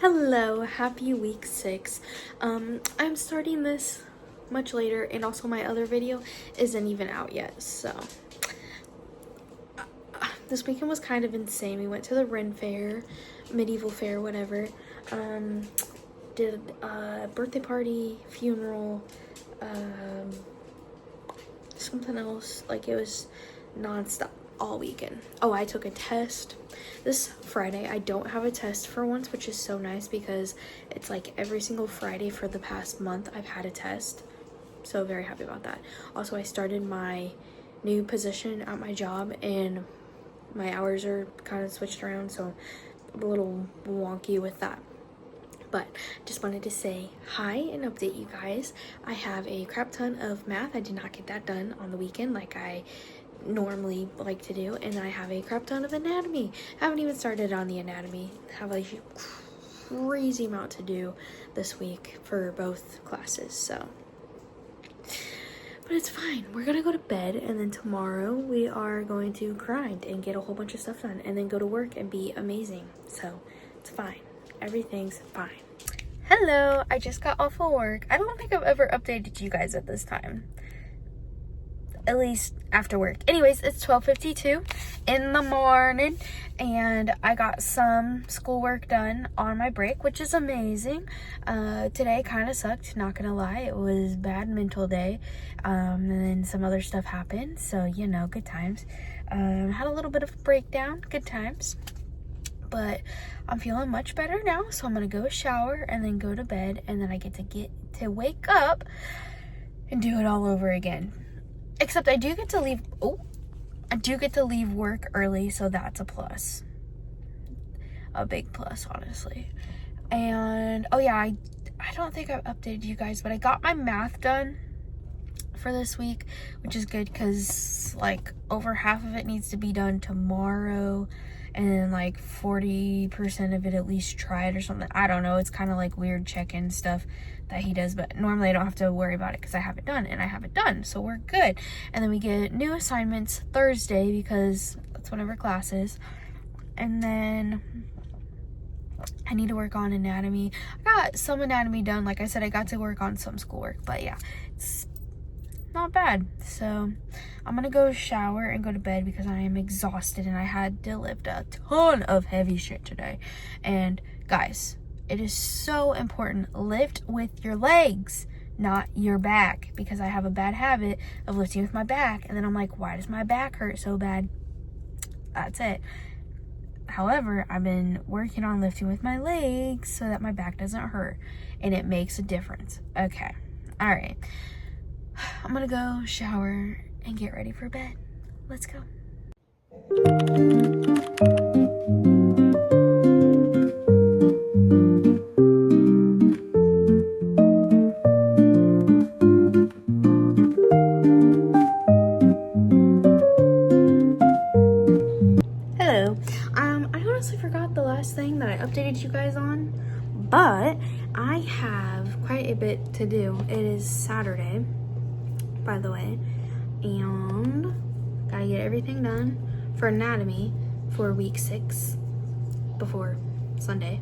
Hello, happy week 6. I'm starting this much later, and also my other video isn't even out yet, so this weekend was kind of insane. We went to the Ren Fair, medieval fair, whatever. Did a birthday party, funeral, something else. Like, it was non-stop all weekend. Oh, I took a test this Friday. I don't have a test for once, which is so nice because it's like every single Friday for the past month I've had a test. So very happy about that. Also, I started my new position at my job and my hours are kind of switched around, so I'm a little wonky with that. But just wanted to say hi and update you guys. I have a crap ton of math. I did not get that done on the weekend like I normally like to do, and I have a crap ton of anatomy. Haven't even started on the anatomy. Have a crazy amount to do this week for both classes, so but it's fine. We're gonna go to bed, and then tomorrow we are going to grind and get a whole bunch of stuff done, and then go to work and be amazing. So it's fine. Everything's fine. Hello, I just got off of work. I don't think I've ever updated you guys at this time, at least after work. Anyways, it's 12:52 in the morning, and I got some schoolwork done on my break, which is amazing. Today kind of sucked, not gonna lie. It was bad mental day, and then some other stuff happened, so you know, good times. Had a little bit of a breakdown, good times, but I'm feeling much better now, so I'm gonna go shower and then go to bed, and then I get to wake up and do it all over again. Except I do get to leave work early, so that's a plus. A big plus, honestly. And oh yeah, I don't think I've updated you guys, but I got my math done for this week, which is good because like over half of it needs to be done tomorrow, and then like 40% of it at least tried or something. I don't know. It's kind of like weird check-in stuff that he does, but normally I don't have to worry about it because I have it done, and I have it done, so we're good. And then we get new assignments Thursday because that's one of our classes. And then I need to work on anatomy. I got some anatomy done. Like I said, I got to work on some schoolwork, but yeah, it's not bad. So I'm gonna go shower and go to bed because I am exhausted and I had to lift a ton of heavy shit today. And guys, it is so important. Lift with your legs, not your back, because I have a bad habit of lifting with my back, and then I'm like, why does my back hurt so bad? That's it. However, I've been working on lifting with my legs so that my back doesn't hurt, and it makes a difference. Okay, all right. I'm gonna go shower and get ready for bed. Let's go. Hello. I honestly forgot the last thing that I updated you guys on, but I have quite a bit to do. It is Saturday, by the way, and gotta get everything done for anatomy for week 6 before Sunday.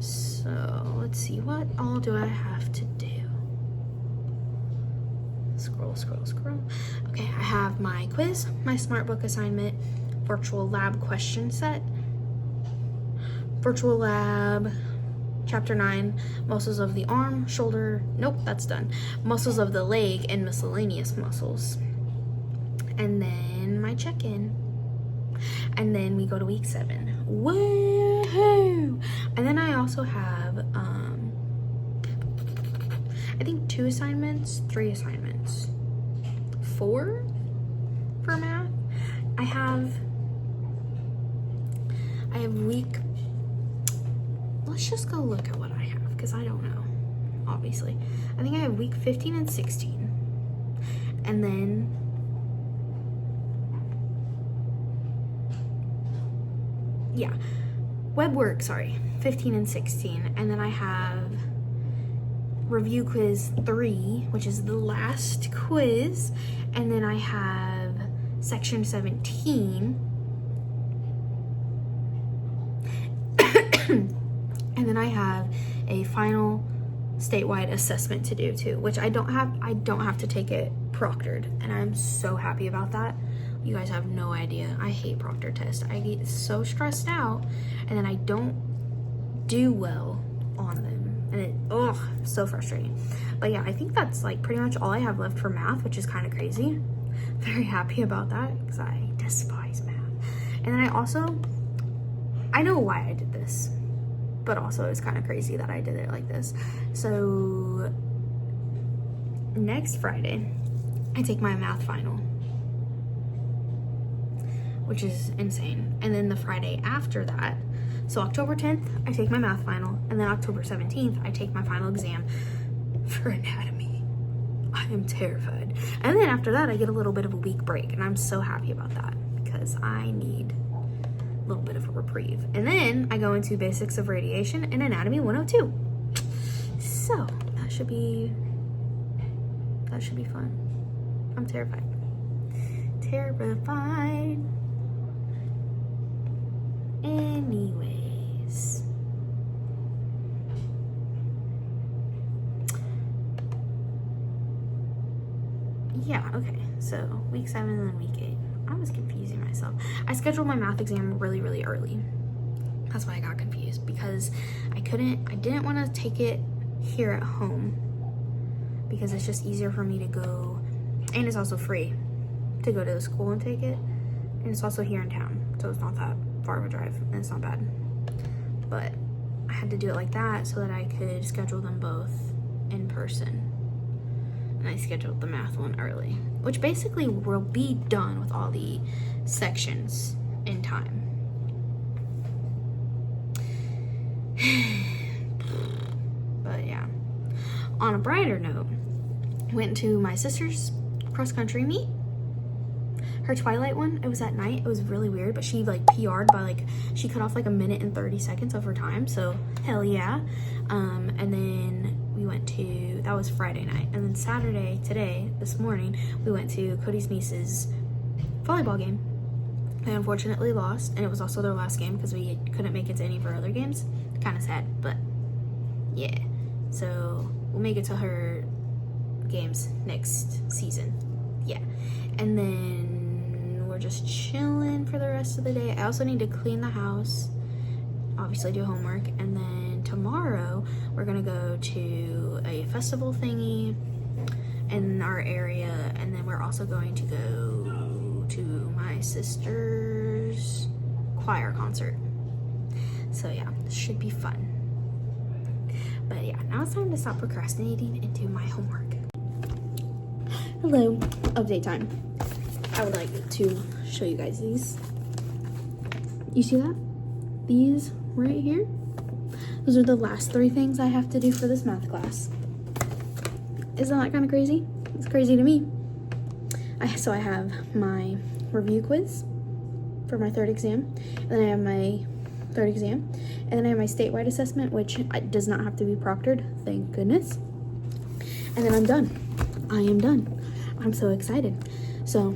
So let's see, what all do I have to do? Scroll. Okay, I have my quiz, my smart book assignment, virtual lab question set, virtual lab chapter 9, muscles of the arm, shoulder, nope, that's done, muscles of the leg, and miscellaneous muscles. And then my check-in, and then we go to week 7. Woohoo! And then I also have I think 2 assignments, 3 assignments, 4 for math. I have week, let's just go look at what I have because I don't know, obviously. I think I have week 15 and 16, and then yeah, web work, sorry, 15 and 16, and then I have review quiz 3, which is the last quiz, and then I have section 17, and then I have a final statewide assessment to do too, which I don't have to take it proctored, and I'm so happy about that. You guys have no idea. I hate proctor tests. I get so stressed out, and then I don't do well on them, and it so frustrating. But yeah, I think that's like pretty much all I have left for math, which is kind of crazy. Very happy about that because I despise math. And then I know why I did this, but also it's kind of crazy that I did it like this. So next Friday I take my math final, which is insane. And then the Friday after that, so October 10th, I take my math final, and then October 17th, I take my final exam for anatomy. I am terrified. And then after that, I get a little bit of a week break, and I'm so happy about that because I need a little bit of a reprieve. And then I go into basics of radiation and anatomy 102. So that should be fun. I'm terrified. Terrified. Anyways, yeah, okay, so week 7 and then week 8. I was confusing myself. I scheduled my math exam really early. That's why I got confused, because I didn't want to take it here at home because it's just easier for me to go, and it's also free to go to the school and take it, and it's also here in town, so it's not that far of a drive, and it's not bad. But I had to do it like that so that I could schedule them both in person. And I scheduled the math one early, which basically will be done with all the sections in time. But yeah, on a brighter note, I went to my sister's cross-country meet. Her Twilight one, it was at night. It was really weird, but she like PR'd by like, she cut off like 1 minute and 30 seconds of her time, so hell yeah. And then we went to, that was Friday night, and then Saturday, this morning, we went to Cody's niece's volleyball game. They unfortunately lost, and it was also their last game because we couldn't make it to any of our other games. Kind of sad, but yeah. So we'll make it to her games next season. Yeah. And then we're just chilling for the rest of the day. I also need to clean the house, obviously do homework, and then tomorrow we're gonna go to a festival thingy in our area, and then we're also going to go to my sister's choir concert. So yeah, this should be fun. But yeah, now it's time to stop procrastinating and do my homework. Hello, update time. I would like to show you guys these. You see that? These right here? Those are the last 3 things I have to do for this math class. Isn't that kind of crazy? It's crazy to me. So I have my review quiz for my 3rd exam, and then I have my 3rd exam, and then I have my statewide assessment, which does not have to be proctored, thank goodness. And then I'm done. I am done. I'm so excited. So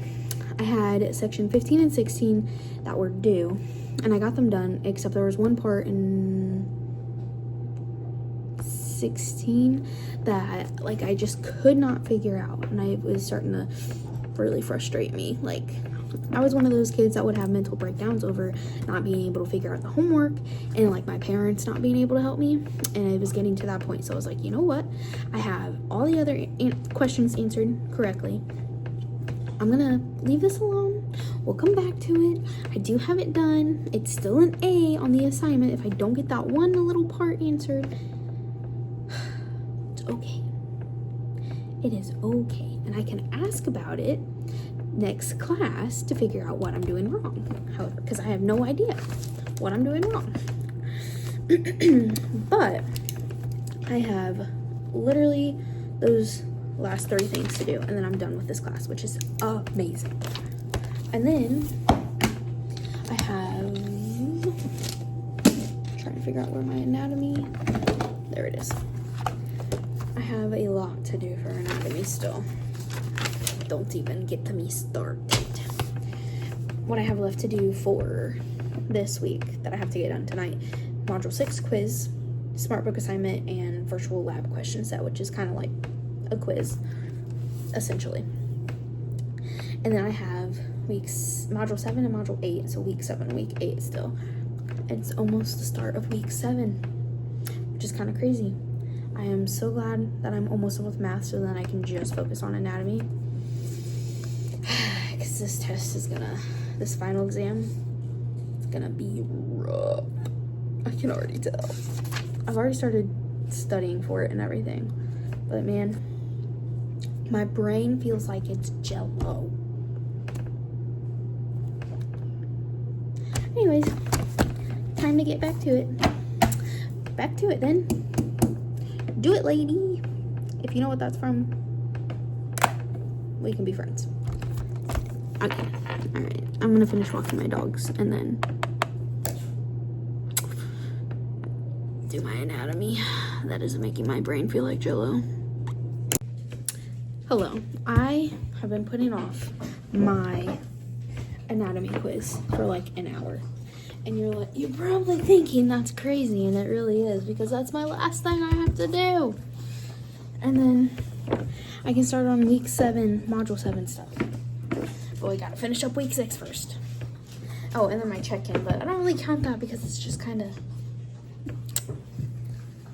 I had section 15 and 16 that were due, and I got them done, except there was one part in 16 that like I just could not figure out, and I was starting to really frustrate me. Like, I was one of those kids that would have mental breakdowns over not being able to figure out the homework, and like my parents not being able to help me, and it was getting to that point. So I was like, you know what, I have all the other questions answered correctly. I'm gonna leave this alone. We'll come back to it. I do have it done. It's still an A on the assignment if I don't get that one little part answered. It's okay. It is okay, and I can ask about it next class to figure out what I'm doing wrong. However, because I have no idea what I'm doing wrong. But I have literally those last 3 things to do, and then I'm done with this class, which is amazing. And then I have, trying to figure out where my anatomy, there it is. I have a lot to do for anatomy still. Don't even get to me started. What I have left to do for this week that I have to get done tonight: module 6 quiz, smart book assignment and virtual lab question set, which is kind of like a quiz, essentially. And then I have module 7 and module 8, so week 7, week 8 still. It's almost the start of week 7, which is kind of crazy. I am so glad that I'm almost done with math, so then I can just focus on anatomy. Because this test is this final exam, it's gonna be rough. I can already tell. I've already started studying for it and everything, but man, my brain feels like it's jello. Anyways, time to get back to it. Back to it then. Do it, lady. If you know what that's from, we can be friends. Okay, alright. I'm gonna finish walking my dogs and then do my anatomy. That is making my brain feel like jello. Hello. I have been putting off my anatomy quiz for like an hour. And you're probably thinking that's crazy, and it really is, because that's my last thing I have to do. And then I can start on week 7, module 7 stuff. But we gotta finish up week 6 first. Oh, and then my check-in, but I don't really count that because it's just kind of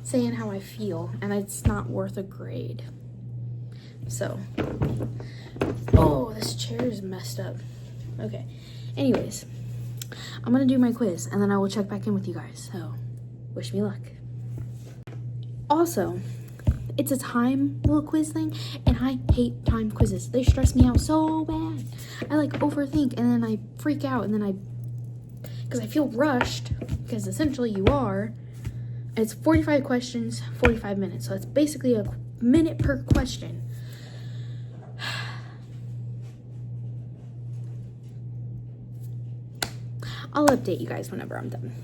saying how I feel, and it's not worth a grade. So, oh, this chair is messed up. Okay, anyways, I'm gonna do my quiz, and then I will check back in with you guys, so wish me luck. Also, it's a time little quiz thing, and I hate time quizzes. They stress me out so bad. I like overthink, and then I freak out, and then because I feel rushed, because essentially you are. It's 45 questions, 45 minutes, so it's basically a minute per question. I'll update you guys whenever I'm done.